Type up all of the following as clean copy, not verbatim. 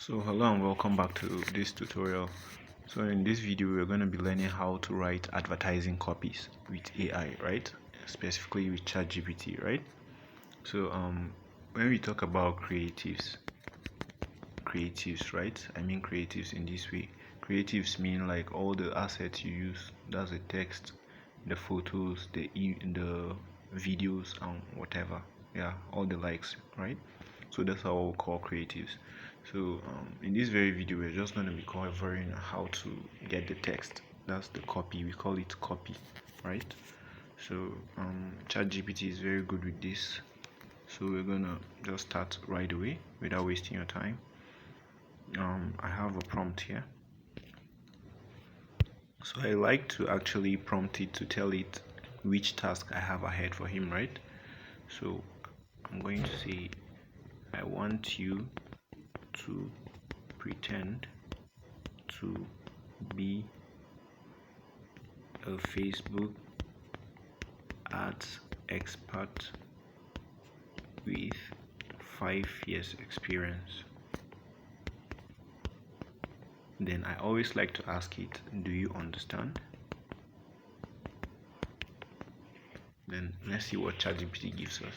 So hello and welcome back to this tutorial. So in this video we're going to be learning how to write advertising copies with AI, right? Specifically with ChatGPT, right? So when we talk about creatives, right? I mean creatives in this way. Creatives mean like all the assets you use. That's the text, the photos, the videos and whatever. Yeah, all the likes, right? So that's how we'll call creatives. So in this very video we're just going to be covering how to get the text. That's the copy. We call it copy, right? So ChatGPT is very good with this. So we're gonna just start right away without wasting your time. I have a prompt here. So I like to actually prompt it to tell it which task I have ahead for him, right? So I'm going to say I want you to pretend to be a Facebook ads expert with 5 years experience. Then I always like to ask it, do you understand? Then let's see what ChatGPT gives us.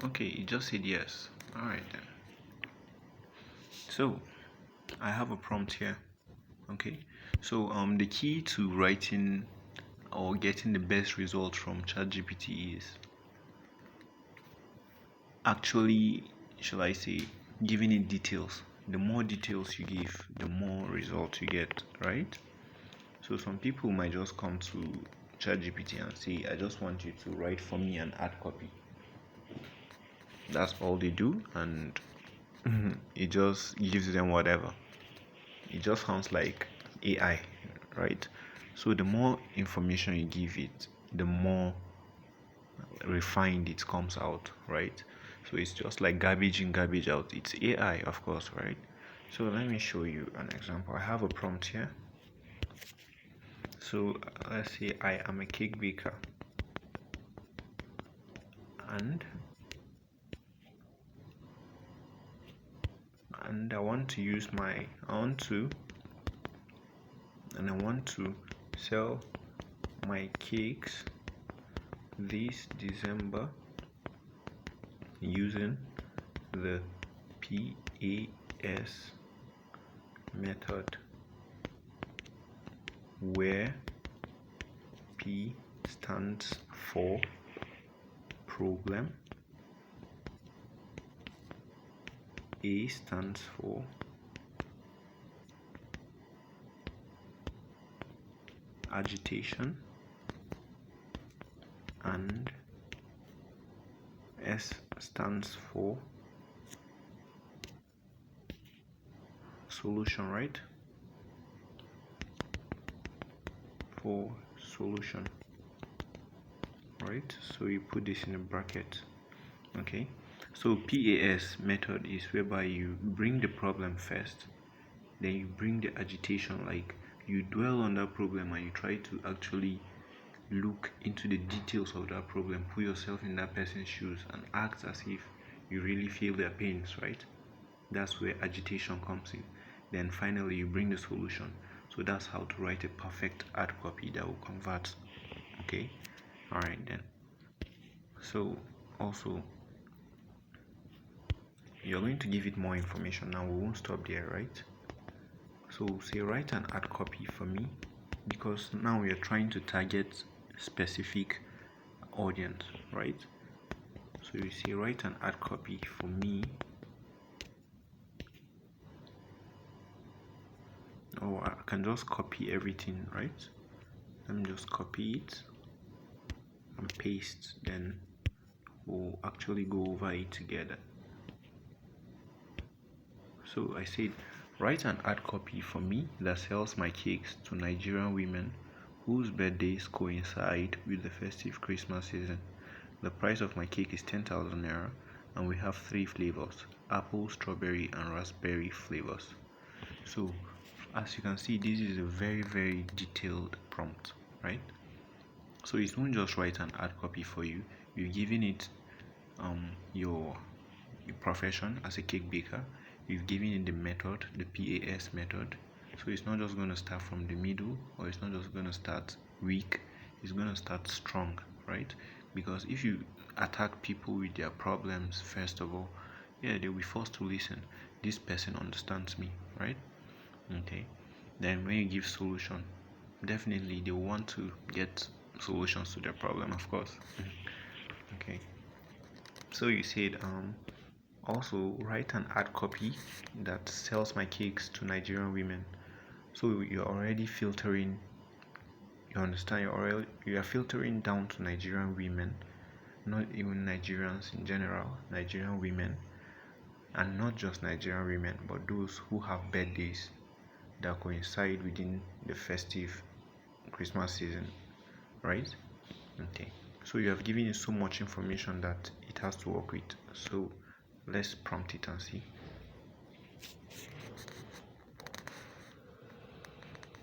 Okay, it just said yes. Alright then. So I have a prompt here. Okay. So the key to writing or getting the best results from ChatGPT is actually, shall I say, giving it details. The more details you give, the more results you get, right? So some people might just come to ChatGPT and say, I just want you to write for me an ad copy. That's all they do, and it just gives them whatever. It just sounds like AI, right? So the more information you give it, the more refined it comes out, right? So it's just like garbage in, garbage out. It's AI, of course, right? So let me show you an example. I have a prompt here. So let's say I am a cake baker and I want to use my I want to sell my cakes this December using the PAS method, where P stands for problem, A stands for agitation, and S stands for solution, right? For solution, right? So you put this in a bracket. Okay, so PAS method is whereby you bring the problem first, then you bring the agitation, like you dwell on that problem and you try to actually look into the details of that problem, put yourself in that person's shoes and act as if you really feel their pains, right? That's where agitation comes in. Then finally you bring the solution. So that's how to write a perfect ad copy that will convert. Okay, all right then. So also you're going to give it more information. Now we won't stop there, right? So say write an ad copy for me, because now we are trying to target specific audience, right? So you say write an ad copy for me, or I can just copy everything, right? Let me just copy it and paste, then we'll actually go over it together. So I said write an ad copy for me that sells my cakes to Nigerian women whose birthdays coincide with the festive Christmas season. The price of my cake is 10,000 naira, and we have 3 flavors: apple, strawberry and raspberry flavors. So as you can see, this is a very detailed prompt, right? So it won't just write an ad copy for you. You're giving it your your profession as a cake baker. You've given it the method, the PAS method. So it's not just going to start from the middle, or it's not just going to start weak, it's going to start strong, right? Because if you attack people with their problems first of all, yeah, they'll be forced to listen. This person understands me, right? Okay. Then when you give solution, definitely they want to get solutions to their problem, of course. Okay. So you said also write an ad copy that sells my cakes to Nigerian women. So you're already filtering, you understand, you are filtering down to Nigerian women, not even Nigerians in general, Nigerian women, and not just Nigerian women, but those who have birthdays that coincide within the festive Christmas season, right? Okay. So you have given it so much information that it has to work with. So let's prompt it and see.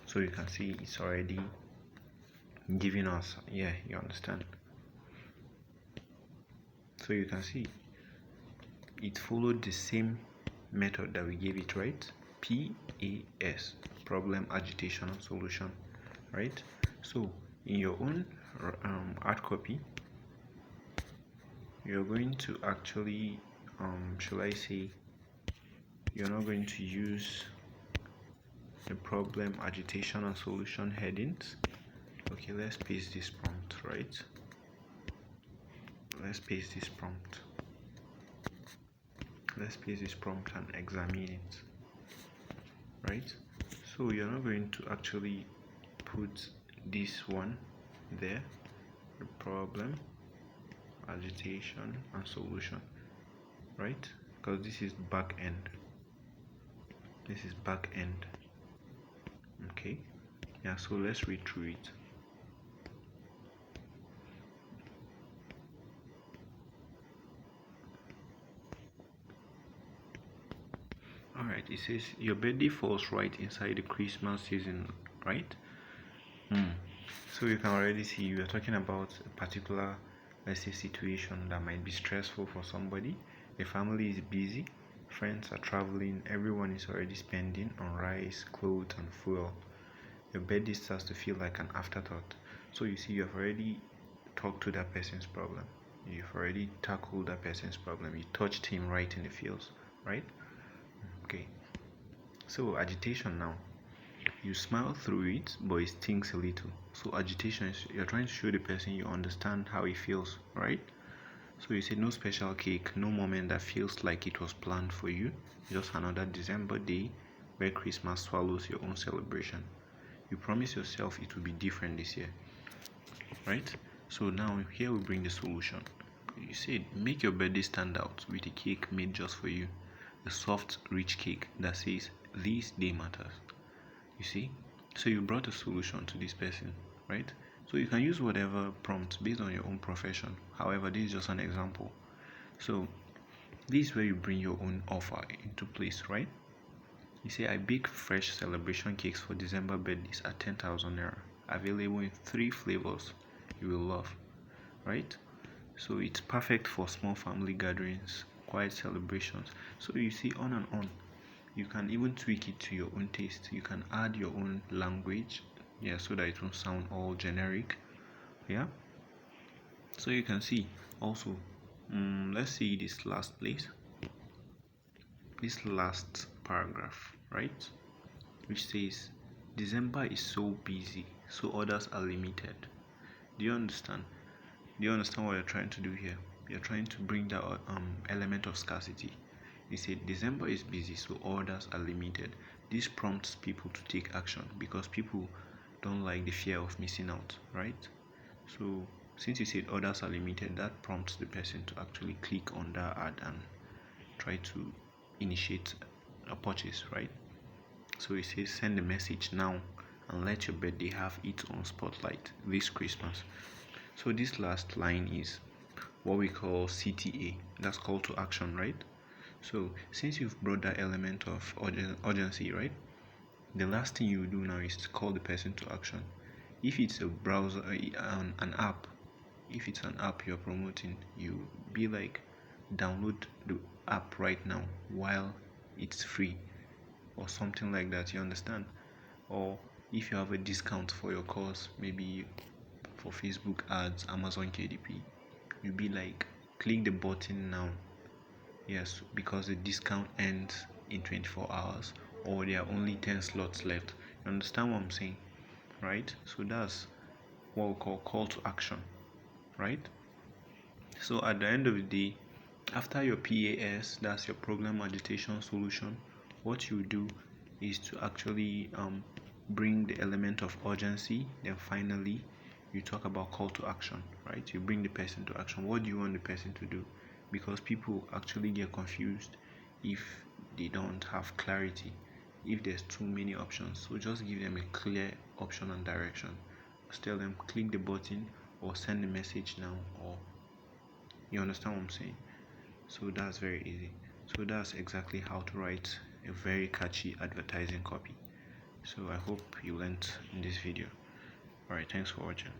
So you can see it's already giving us, yeah, you understand. So you can see it followed the same method that we gave it, right? PAS, problem, agitation, and solution, right? So in your own hard copy, you're going to actually, shall I say, you're not going to use the problem, agitation, and solution headings. Okay, let's paste this prompt, right? Let's paste this prompt. Let's paste this prompt and examine it, right? So you're not going to actually put this one there, the problem, agitation, and solution, right? Because this is back end. This is back end. Okay, yeah, so let's read through it. Alright, it says your birthday falls right inside the Christmas season, right? So you can already see you are talking about a particular, let's say, situation that might be stressful for somebody. The family is busy, friends are traveling, everyone is already spending on rice, clothes, and fuel. Your birthday starts to feel like an afterthought. So you see, you have already talked to that person's problem. You've already tackled that person's problem. You touched him right in the feels, right? Okay. So agitation now. You smile through it, but it stings a little. So agitation is you're trying to show the person you understand how he feels, right? So you say no special cake, no moment that feels like it was planned for you. Just another December day where Christmas swallows your own celebration. You promise yourself it will be different this year, right? So now here we bring the solution. You said make your birthday stand out with a cake made just for you. A soft, rich cake that says this day matters. You see? So you brought a solution to this person, right? So you can use whatever prompt based on your own profession. However, this is just an example. So this is where you bring your own offer into place, right? You say I bake fresh celebration cakes for December birthdays at 10,000 naira, available in 3 flavors you will love, right? So it's perfect for small family gatherings, quiet celebrations. So you see on and on. You can even tweak it to your own taste. You can add your own language, yeah, so that it won't sound all generic, yeah. So you can see also, let's see this last place, this last paragraph, right, which says December is so busy, so orders are limited. Do you understand? Do you understand what you're trying to do here? You're trying to bring that element of scarcity. You say December is busy, so orders are limited. This prompts people to take action because people don't like the fear of missing out, right? So since you said orders are limited, that prompts the person to actually click on that ad and try to initiate a purchase, right? So it says send a message now and let your birthday have its own spotlight this Christmas. So this last line is what we call CTA, that's call to action, right? So since you've brought that element of urgency, right, the last thing you do now is to call the person to action. If it's a browser, an app, if it's an app you're promoting, you be like download the app right now while it's free, or something like that, you understand? Or if you have a discount for your course, maybe for Facebook ads, Amazon KDP, you'll be like, click the button now. Yes, because the discount ends in 24 hours, or there are only 10 slots left. You understand what I'm saying? Right? So that's what we call to action, right? So at the end of the day, after your PAS, that's your problem agitation solution, what you do is to actually bring the element of urgency. Then finally, you talk about call to action, right? You bring the person to action. What do you want the person to do? Because people actually get confused if they don't have clarity, if there's too many options. So just give them a clear option and direction. Just tell them click the button or send a message now, or you understand what I'm saying? So that's very easy. So that's exactly how to write a very catchy advertising copy. So I hope you learned in this video. Alright, thanks for watching.